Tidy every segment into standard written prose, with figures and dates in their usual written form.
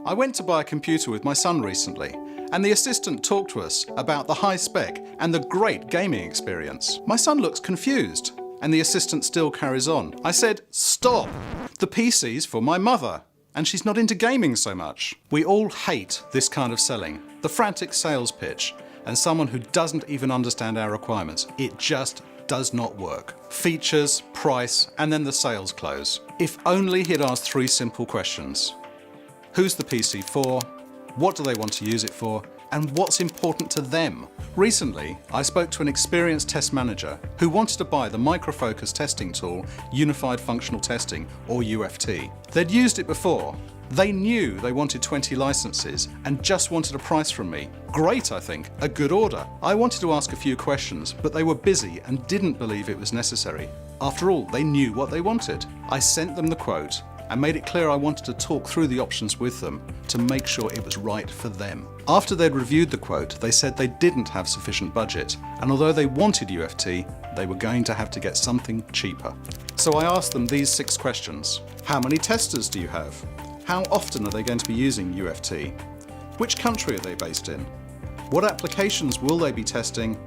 I went to buy a computer with my son recently, and the assistant talked to us about the high spec and the great gaming experience. My son looks confused, and the assistant still carries on. I said, "Stop! The PC's for my mother, and she's not into gaming so much." We all hate this kind of selling, the frantic sales pitch, and someone who doesn't even understand our requirements. It just does not work. Features, price, and then the sales close. If only he'd asked 3 simple questions. Who's the PC for? What do they want to use it for? And what's important to them? Recently, I spoke to an experienced test manager who wanted to buy the Micro Focus testing tool, Unified Functional Testing, or UFT. They'd used it before. They knew they wanted 20 licenses and just wanted a price from me. Great, I think, a good order. I wanted to ask a few questions, but they were busy and didn't believe it was necessary. After all, they knew what they wanted. I sent them the quote and made it clear I wanted to talk through the options with them to make sure it was right for them. After they'd reviewed the quote, they said they didn't have sufficient budget, and although they wanted UFT, they were going to have to get something cheaper. So I asked them these 6 questions. How many testers do you have? How often are they going to be using UFT? Which country are they based in? What applications will they be testing?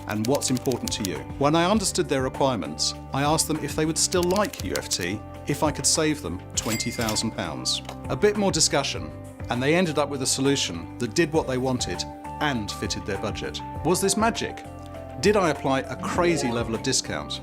And what's important to you? When I understood their requirements, I asked them if they would still like UFT if I could save them £20,000. A bit more discussion, and they ended up with a solution that did what they wanted and fitted their budget. Was this magic? Did I apply a crazy level of discount?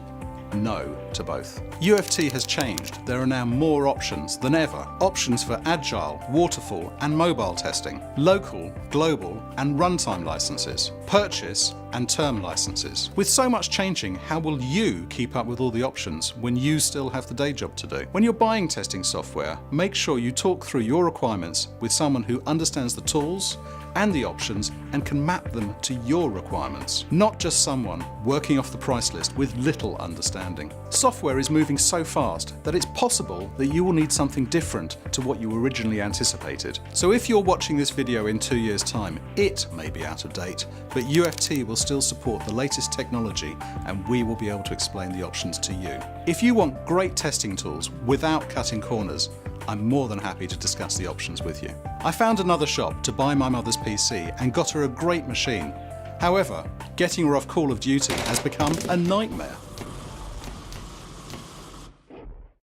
No to both. UFT has changed. There are now more options than ever. Options for agile, waterfall and mobile testing, local, global and runtime licenses, purchase and term licenses. With so much changing, how will you keep up with all the options when you still have the day job to do? When you're buying testing software, make sure you talk through your requirements with someone who understands the tools and the options and can map them to your requirements, not just someone working off the price list with little understanding. Software is moving so fast that it's possible that you will need something different to what you originally anticipated. So if you're watching this video in 2 years' time, it may be out of date, but UFT will still support the latest technology and we will be able to explain the options to you. If you want great testing tools without cutting corners, I'm more than happy to discuss the options with you. I found another shop to buy my mother's PC and got her a great machine. However, getting her off Call of Duty has become a nightmare.